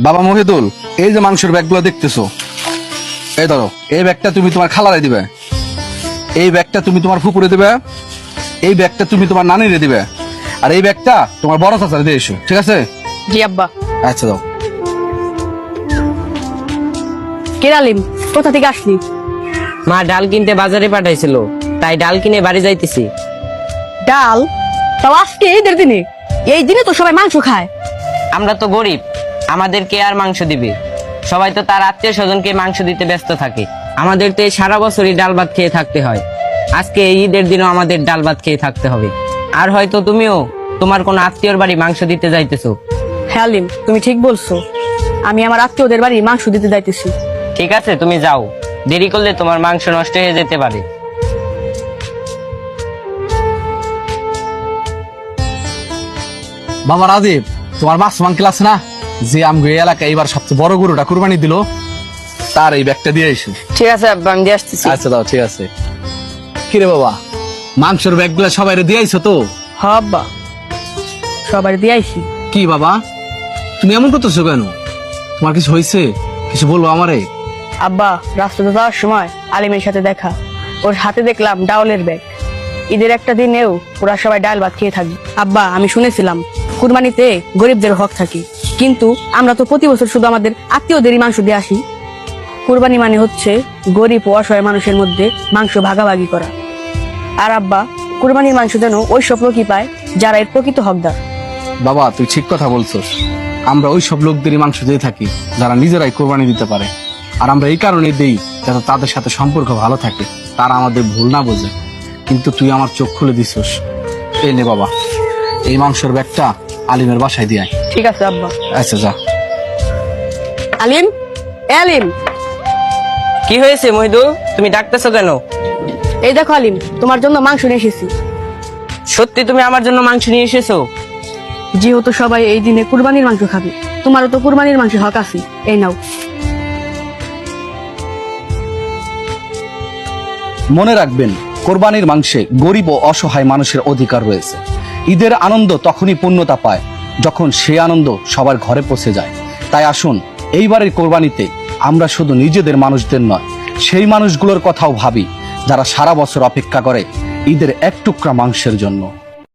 বাবা মহিদুল, এই যে মাংসের ব্যাগগুলো দেখতেছো, এই ধরো, এই ব্যাগটা তুমি তোমার খালারে দিবে, এই ব্যাগটা তুমি তোমার ফুপুরে দিবে, এই ব্যাগটা তুমি তোমার নানিরে দিবে, আর এই ব্যাগটা তোমার বড় চাচারে দিয়ে এসো, ঠিক আছে? জি আব্বা। আচ্ছা দাও। কেরালিম, কোথা থেকে আসলি? মা ডাল কিনতে বাজারে পাঠাইছিল, তাই ডাল কিনে বাড়ি যাইতেছি। ডাল? তাও আজকে ঈদের দিনে? এই দিনে তো সবাই মাংস খায়। আমরা তো গরিব, আমাদেরকে আর মাংস দিবে? সবাই তো তার আত্মীয় স্বজনকে মাংস দিতে ব্যস্ত থাকে। আমাদের তো এই সারা বছরই ডাল ভাত খেয়ে থাকতে হয়, আজকে এই ঈদের দিনও আমাদের ডাল ভাত খেয়ে থাকতে হবে। আর হয়তো তুমিও তোমার কোনো আত্মীয়র বাড়ি মাংস দিতে যাইতেছো। হ্যাঁ আলিম, তুমি ঠিক বলছো। আমি আমার আত্মীয়দের বাড়ি মাংস দিতে যাইতেছি। ঠিক আছে, তুমি যাও, দেরি করলে তোমার মাংস নষ্ট হয়ে যেতে পারে। বাবা রাজীব, তোমার মাসমান ক্লাস না, যে আমগো এই এলাকায় এবার সবচেয়ে বড় গরুটা কুরবানি দিল, তার এই ব্যাগটা দিয়ে এসো। ঠিক আছে আব্বা, আমি দিয়ে আসতেছি। আচ্ছা দাও, ঠিক আছে। কিরে বাবা, মাংসের ব্যাগগুলো সবাই দিয়ে আইছো তো? হ্যাঁ আব্বা, সবাই দিয়ে আইছি। কি বাবা, তুমি এমন করতেছো কেন? তোমার কিছু হয়েছে? কিছু বলবো আমারে? আব্বা, রাস্তাতে যাওয়ার সময় আলিমের সাথে দেখা, ওর হাতে দেখলাম ডাউলের ব্যাগ। ঈদের একটা দিনেও ওরা সবাই ডাল ভাত খেয়ে থাকবে। আব্বা, আমি শুনেছিলাম কুরবানিতে গরিবদের হক থাকে, কিন্তু আমরা তো প্রতি বছর শুধু আমাদের আত্মীয়দেরই মাংস দিয়ে আসি। কুরবানি মানে হচ্ছে গরিব ও অসহায় মানুষের মধ্যে মাংস ভাগাভাগি করা। আর আব্বা, কুরবানির মাংস যেন ওই সব লোকই পায় যারা এর প্রকৃত হকদার। বাবা, তুই ঠিক কথা বলছস। আমরা ওই সব লোকদেরই মাংস দিয়ে থাকি যারা নিজেরাই কোরবানি দিতে পারে, আর আমরা এই কারণে দেই যাতে তাদের সাথে সম্পর্ক ভালো থাকে, তারা আমাদের ভুল না বোঝে। কিন্তু তুই আমার চোখ খুলে দিছস। এই নে বাবা, এই মাংসের ব্যাগটা আলিমের বাসায় দিয়ে আয়। ঠিক আছে আব্বা। আচ্ছা যা। আলিম, এ আলিম, কি হয়েছে মহিদুল, তুমি ডাকতেছো কেন? এই দেখো আলিম, তোমার জন্য মাংস নিয়ে এসেছি। সত্যি তুমি আমার জন্য মাংস নিয়ে এসেছো? যেহেতু সবাই এই দিনে কুরবানির মাংস খাবে, তোমারও তো কুরবানির মাংস হক আছে, এই নাও। মনে রাখবেন, কোরবানির মাংসে গরিব ও অসহায় মানুষের অধিকার রয়েছে। ঈদের আনন্দ তখনই পূর্ণতা পায় যখন সেই আনন্দ সবার ঘরে পৌঁছে যায়। তাই আসুন, এইবারের কোরবানিতে আমরা শুধু নিজেদের মানুষদের নয়, সেই মানুষগুলোর কথাও ভাবি যারা সারা বছর অপেক্ষা করে ঈদের এক টুকরা মাংসের জন্য।